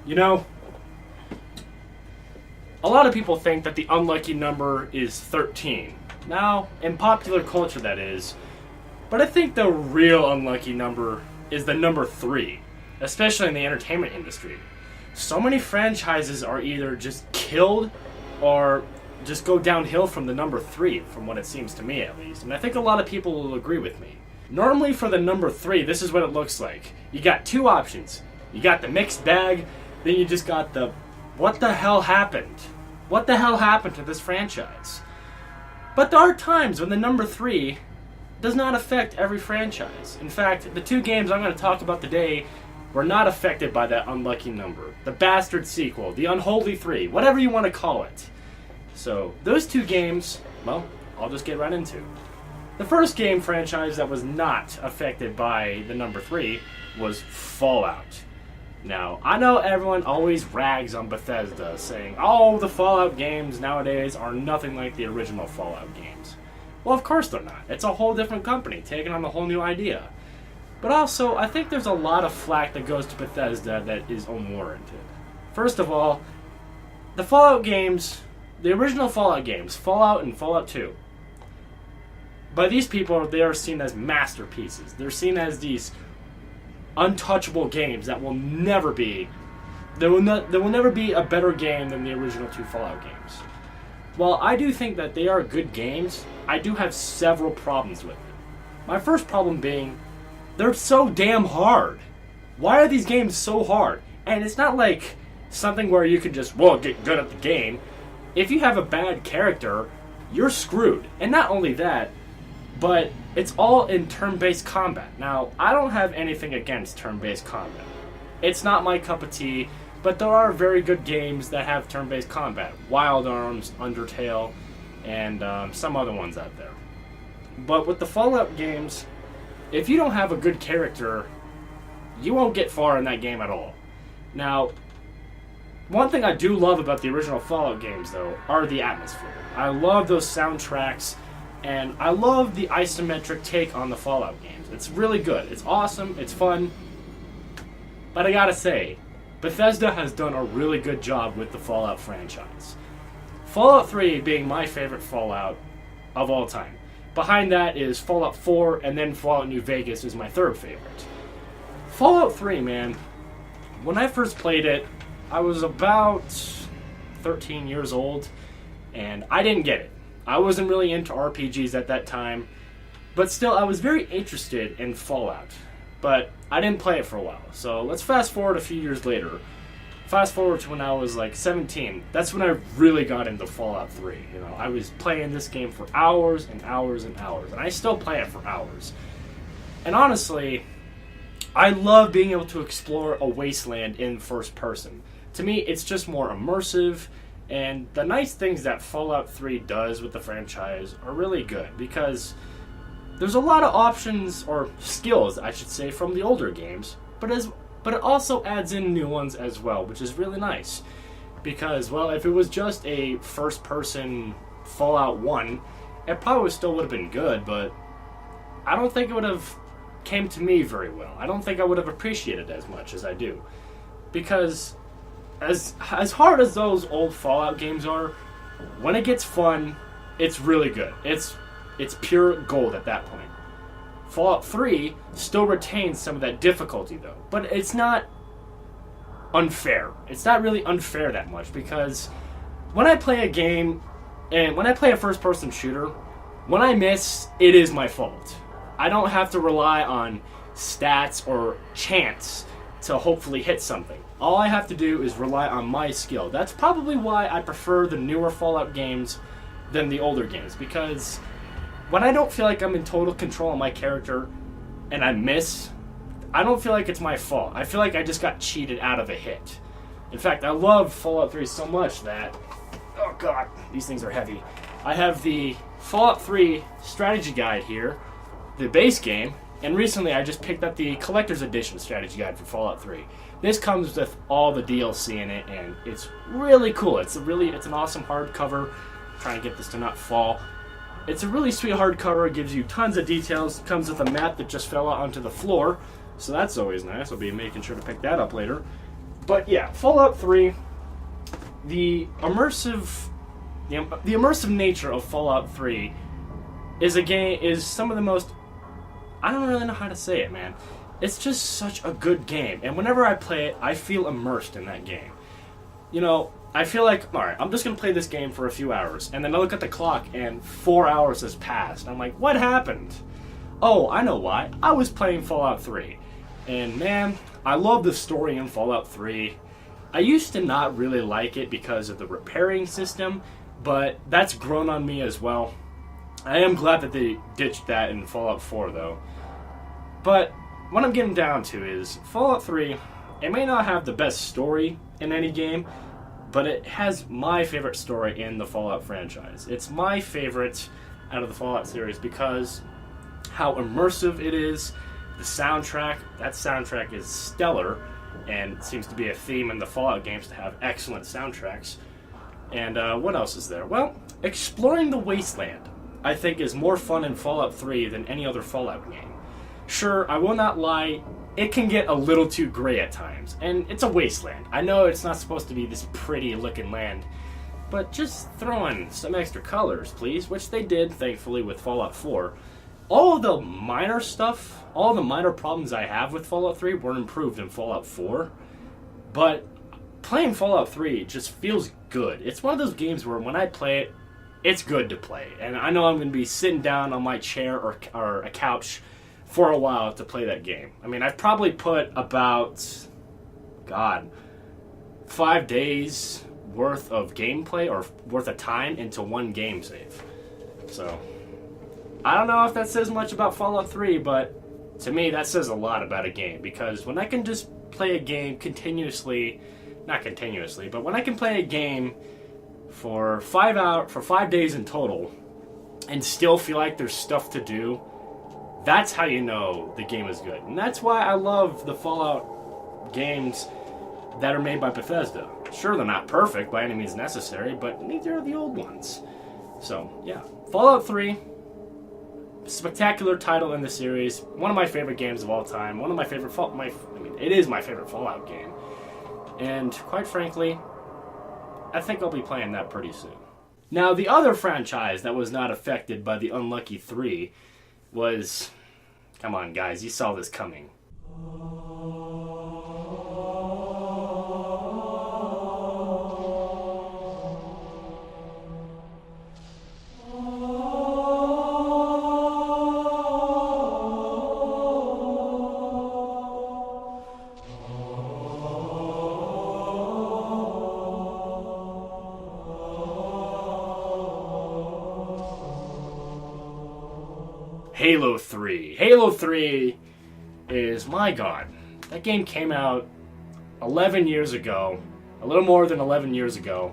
You know, a lot of people think that the unlucky number is 13. Now, in popular culture that is, but I think the real unlucky number is the number 3, especially in the entertainment industry. So many franchises are either just killed or just go downhill from the number 3, from what it seems to me at least. And I think a lot of people will agree with me. Normally for the number 3, this is what it looks like. You got 2 options. You got the mixed bag, then you just got the what the hell happened? What the hell happened to this franchise? But there are times when the number 3 does not affect every franchise. In fact, the 2 games I'm going to talk about today were not affected by that unlucky number. The bastard sequel, the unholy 3, whatever you want to call it. So, those 2 games, well, I'll just get right into. The first game franchise that was not affected by the number 3 was Fallout. Now, I know everyone always rags on Bethesda, saying, oh, the Fallout games nowadays are nothing like the original Fallout games. Well, of course they're not. It's a whole different company, taking on a whole new idea. But also, I think there's a lot of flack that goes to Bethesda that is unwarranted. First of all, the Fallout games, the original Fallout games, Fallout and Fallout 2, by these people, they are seen as masterpieces. They're seen as these untouchable games that will never be, there will never be a better game than the original 2 Fallout games. While I do think that they are good games, I do have several problems with them. My first problem being, they're so damn hard. Why are these games so hard? And it's not like something where you can just, well, get good at the game. If you have a bad character, you're screwed. And not only that, but it's all in turn-based combat. Now, I don't have anything against turn-based combat. It's not my cup of tea, but there are very good games that have turn-based combat. Wild Arms, Undertale, and some other ones out there. But with the Fallout games, if you don't have a good character, you won't get far in that game at all. Now, one thing I do love about the original Fallout games, though, are the atmosphere. I love those soundtracks, and I love the isometric take on the Fallout games. It's really good. It's awesome. It's fun. But I gotta say, Bethesda has done a really good job with the Fallout franchise. Fallout 3 being my favorite Fallout of all time. Behind that is Fallout 4, and then Fallout New Vegas is my third favorite. Fallout 3, man, when I first played it, I was about 13 years old, and I didn't get it. I wasn't really into RPGs at that time, but still I was very interested in Fallout. But I didn't play it for a while, so let's fast forward a few years later. Fast forward to when I was like 17. That's when I really got into Fallout 3. You know, I was playing this game for hours and hours and hours, and I still play it for hours. And honestly, I love being able to explore a wasteland in first person. To me, it's just more immersive. And the nice things that Fallout 3 does with the franchise are really good, because there's a lot of options, or skills, I should say, from the older games, but it also adds in new ones as well, which is really nice. Because, well, if it was just a first-person Fallout 1, it probably still would have been good, but I don't think it would have came to me very well. I don't think I would have appreciated it as much as I do. Because as hard as those old Fallout games are, when it gets fun, it's really good. It's pure gold at that point. Fallout 3 still retains some of that difficulty, though. But it's not unfair. It's not really unfair that much, because when I play a game, and when I play a first-person shooter, when I miss, it is my fault. I don't have to rely on stats or chance to hopefully hit something. All I have to do is rely on my skill. That's probably why I prefer the newer Fallout games than the older games, because when I don't feel like I'm in total control of my character and I miss, I don't feel like it's my fault. I feel like I just got cheated out of a hit. In fact, I love Fallout 3 so much that, oh god, these things are heavy. I have the Fallout 3 strategy guide here, the base game, and recently I just picked up the Collector's Edition strategy guide for Fallout 3. This comes with all the DLC in it, and it's really cool. It's an awesome hardcover. I'm trying to get this to not fall. It's a really sweet hardcover. It gives you tons of details. It comes with a map that just fell out onto the floor, so that's always nice. I'll be making sure to pick that up later. But yeah, Fallout 3, the immersive nature of Fallout 3 is some of the most, I don't really know how to say it, man. It's just such a good game, and whenever I play it, I feel immersed in that game. You know, I feel like, alright, I'm just going to play this game for a few hours, and then I look at the clock, and 4 hours has passed. I'm like, what happened? Oh, I know why. I was playing Fallout 3. And man, I love the story in Fallout 3. I used to not really like it because of the repairing system, but that's grown on me as well. I am glad that they ditched that in Fallout 4, though. But what I'm getting down to is, Fallout 3, it may not have the best story in any game, but it has my favorite story in the Fallout franchise. It's my favorite out of the Fallout series because how immersive it is, the soundtrack, that soundtrack is stellar, and seems to be a theme in the Fallout games to have excellent soundtracks. And what else is there? Well, exploring the wasteland, I think, is more fun in Fallout 3 than any other Fallout game. Sure, I will not lie, it can get a little too gray at times, and it's a wasteland. I know it's not supposed to be this pretty looking land, but just throw in some extra colors, please, which they did, thankfully, with Fallout 4. All of the minor stuff, all the minor problems I have with Fallout 3 were improved in Fallout 4, but playing Fallout 3 just feels good. It's one of those games where when I play it, it's good to play, and I know I'm going to be sitting down on my chair or a couch for a while to play that game. I mean, I've probably put about, 5 days worth of gameplay or worth of time into one game save. So, I don't know if that says much about Fallout 3, but to me that says a lot about a game, because when I can just play a game not continuously, but when I can play a game for 5 days in total and still feel like there's stuff to do, that's how you know the game is good. And that's why I love the Fallout games that are made by Bethesda. Sure, they're not perfect by any means necessary, but neither are the old ones. So, yeah. Fallout 3, spectacular title in the series. One of my favorite games of all time. One of my favorite it is my favorite Fallout game. And quite frankly, I think I'll be playing that pretty soon. Now, the other franchise that was not affected by the unlucky 3 was... Come on, guys, you saw this coming. Halo 3. Halo 3 is, my god, that game came out 11 years ago, a little more than 11 years ago,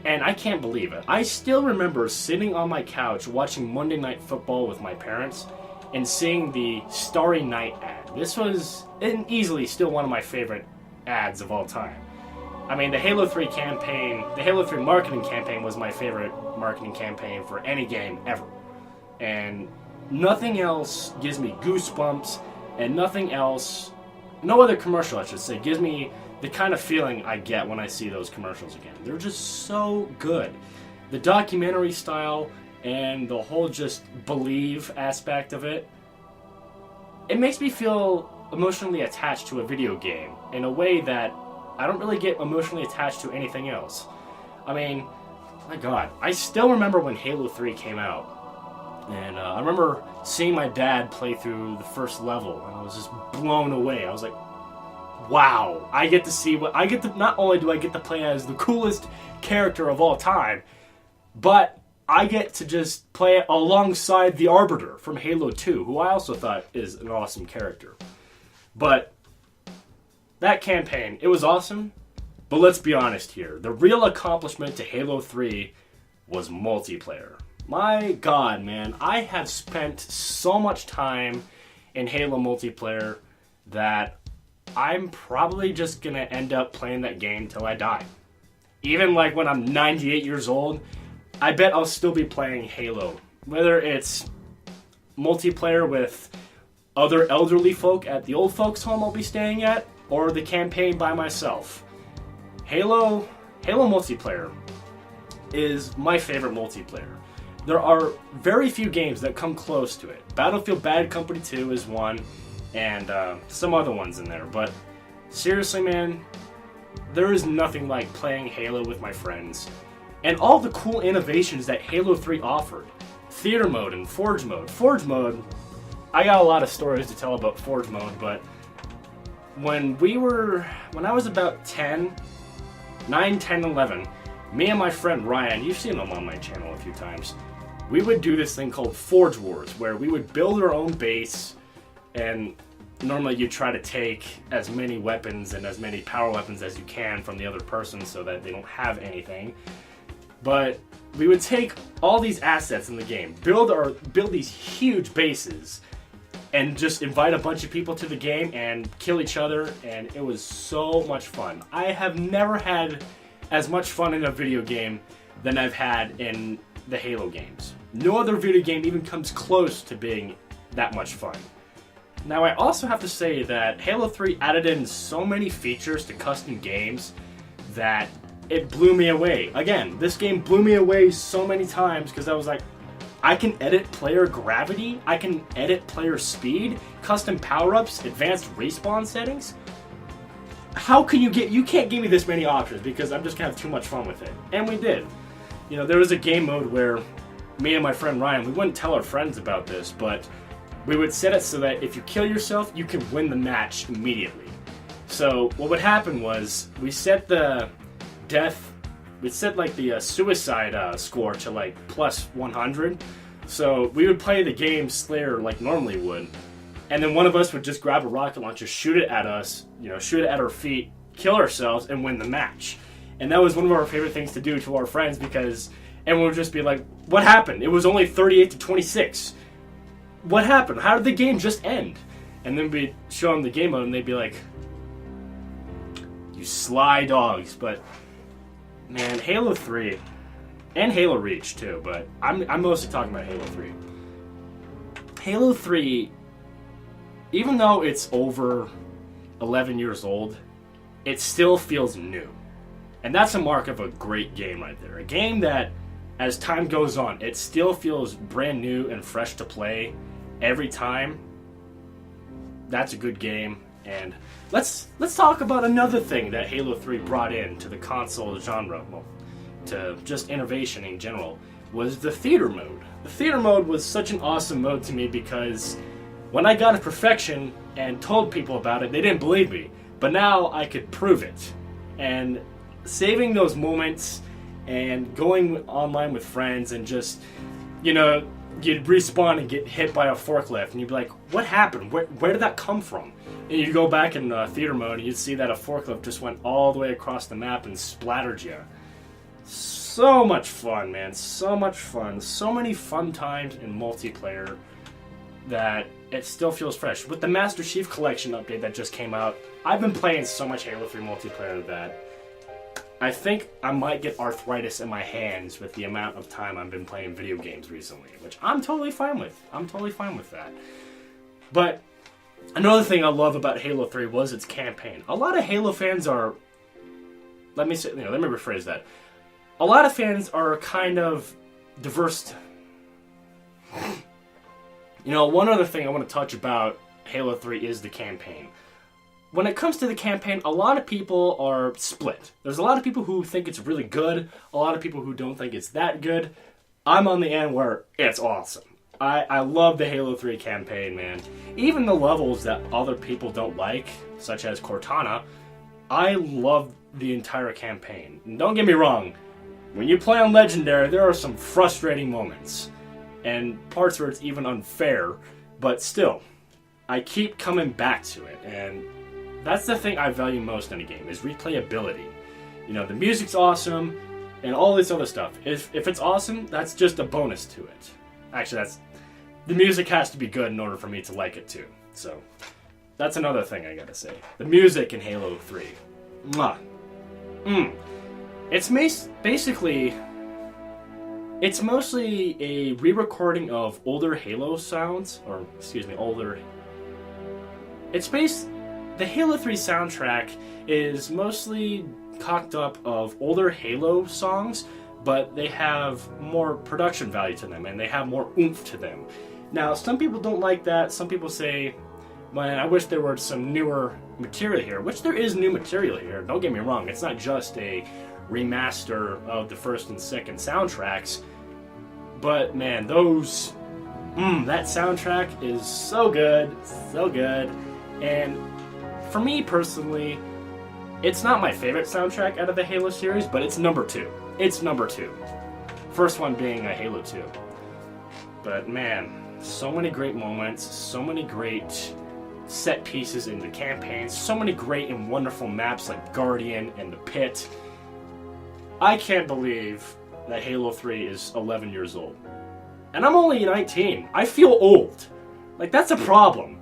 and I can't believe it. I still remember sitting on my couch watching Monday Night Football with my parents and seeing the Starry Night ad. This was easily still one of my favorite ads of all time. I mean, the Halo 3 campaign, the Halo 3 marketing campaign was my favorite marketing campaign for any game ever. And nothing else gives me goosebumps, and no other commercial, I should say, gives me the kind of feeling I get when I see those commercials again. They're just so good. The documentary style and the whole just believe aspect of it, it makes me feel emotionally attached to a video game in a way that I don't really get emotionally attached to anything else. I mean, my god, I still remember when Halo 3 came out. And I remember seeing my dad play through the first level, and I was just blown away. I was like, wow, not only do I get to play as the coolest character of all time, but I get to just play it alongside the Arbiter from Halo 2, who I also thought is an awesome character. But that campaign, it was awesome, but let's be honest here. The real accomplishment to Halo 3 was multiplayer. My god, man, I have spent so much time in Halo multiplayer that I'm probably just gonna end up playing that game till I die. Even like when I'm 98 years old, I bet I'll still be playing Halo. Whether it's multiplayer with other elderly folk at the old folks home I'll be staying at, or the campaign by myself. Halo multiplayer is my favorite multiplayer. There are very few games that come close to it. Battlefield Bad Company 2 is one, and some other ones in there. But seriously, man, there is nothing like playing Halo with my friends. And all the cool innovations that Halo 3 offered. Theater mode and Forge mode. Forge mode, I got a lot of stories to tell about Forge mode, but when I was about 9, 10, 11, me and my friend Ryan, you've seen him on my channel a few times, we would do this thing called Forge Wars, where we would build our own base, and normally you try to take as many weapons and as many power weapons as you can from the other person so that they don't have anything. But we would take all these assets in the game, build these huge bases, and just invite a bunch of people to the game and kill each other, and it was so much fun. I have never had as much fun in a video game than I've had in the Halo games. No other video game even comes close to being that much fun. Now, I also have to say that Halo 3 added in so many features to custom games that it blew me away. Again, this game blew me away so many times because I was like, I can edit player gravity, I can edit player speed, custom power-ups, advanced respawn settings. How can you can't give me this many options because I'm just gonna have too much fun with it. And we did. You know, there was a game mode where me and my friend Ryan, we wouldn't tell our friends about this, but we would set it so that if you kill yourself, you can win the match immediately. So what would happen was we set the suicide score to like plus 100. So we would play the game Slayer like normally would, and then one of us would just grab a rocket launcher, shoot it at us, shoot it at our feet, kill ourselves, and win the match. And that was one of our favorite things to do to our friends because everyone would just be like, what happened? It was only 38 to 26. What happened? How did the game just end? And then we'd show them the game mode and they'd be like, you sly dogs. But man, Halo 3 and Halo Reach too, but I'm mostly talking about Halo 3. Halo 3, even though it's over 11 years old, it still feels new. And that's a mark of a great game right there. A game that, as time goes on, it still feels brand new and fresh to play every time. That's a good game. And let's talk about another thing that Halo 3 brought in to the console genre, well, to just innovation in general, was the theater mode. The theater mode was such an awesome mode to me because when I got to perfection and told people about it, they didn't believe me. But now I could prove it. And saving those moments and going online with friends and just, you'd respawn and get hit by a forklift and you'd be like, what happened? Where did that come from? And you'd go back in theater mode and you'd see that a forklift just went all the way across the map and splattered you. So much fun, man. So much fun. So many fun times in multiplayer that it still feels fresh. With the Master Chief Collection update that just came out, I've been playing so much Halo 3 multiplayer that I think I might get arthritis in my hands with the amount of time I've been playing video games recently, which I'm totally fine with. I'm totally fine with that. But another thing I love about Halo 3 was its campaign. A lot of Halo fans are, let me rephrase that. A lot of fans are kind of diverse. One other thing I want to touch about Halo 3 is the campaign. When it comes to the campaign, a lot of people are split. There's a lot of people who think it's really good, a lot of people who don't think it's that good. I'm on the end where it's awesome. I love the Halo 3 campaign, man. Even the levels that other people don't like, such as Cortana, I love the entire campaign. And don't get me wrong, when you play on Legendary, there are some frustrating moments. And parts where it's even unfair, but still, I keep coming back to it, and that's the thing I value most in a game, is replayability. The music's awesome, and all this other stuff. If it's awesome, that's just a bonus to it. Actually, the music has to be good in order for me to like it too. So, that's another thing I gotta say. The music in Halo 3. Mwah. It's basically... It's mostly a re-recording of older Halo sounds, or excuse me, older... the Halo 3 soundtrack is mostly cocked up of older Halo songs, but they have more production value to them, and they have more oomph to them. Now, some people don't like that. Some people say, man, I wish there were some newer material here, which there is new material here. Don't get me wrong. It's not just a remaster of the first and second soundtracks, but man, those... that soundtrack is so good, so good. And for me personally, it's not my favorite soundtrack out of the Halo series, but it's number 2. It's number 2. First one being a Halo 2. But man, so many great moments, so many great set pieces in the campaigns, so many great and wonderful maps like Guardian and the Pit. I can't believe that Halo 3 is 11 years old. And I'm only 19. I feel old. Like, that's a problem.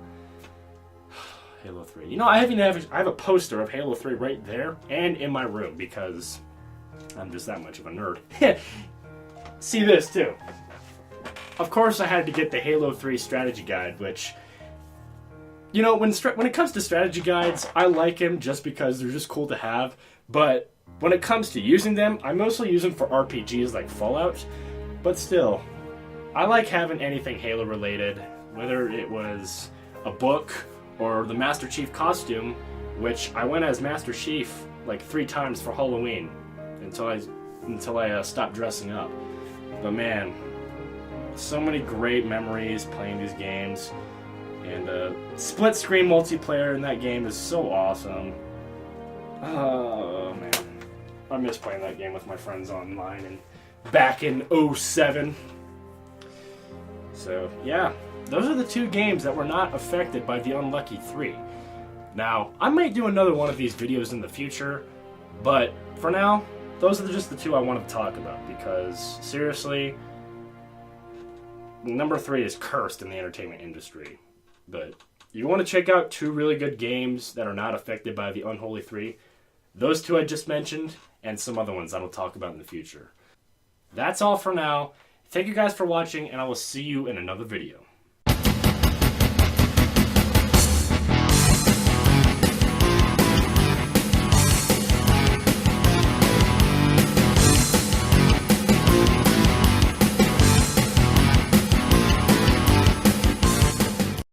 Halo 3. You know, I have a poster of Halo 3 right there and in my room because I'm just that much of a nerd. See this, too. Of course, I had to get the Halo 3 strategy guide, which, you know, when it comes to strategy guides, I like them just because they're just cool to have. But when it comes to using them, I mostly use them for RPGs like Fallout. But still, I like having anything Halo related, whether it was a book or the Master Chief costume, which I went as Master Chief like 3 times for Halloween until I stopped dressing up. But man, so many great memories playing these games, and split screen multiplayer in that game is so awesome. Oh man, I miss playing that game with my friends online and back in 07. So yeah, those are the 2 games that were not affected by the unlucky 3. Now, I might do another one of these videos in the future, but for now, those are just the 2 I want to talk about, because seriously, number 3 is cursed in the entertainment industry. But you want to check out 2 really good games that are not affected by the unholy 3, those 2 I just mentioned, and some other ones that I'll talk about in the future. That's all for now. Thank you guys for watching, and I will see you in another video.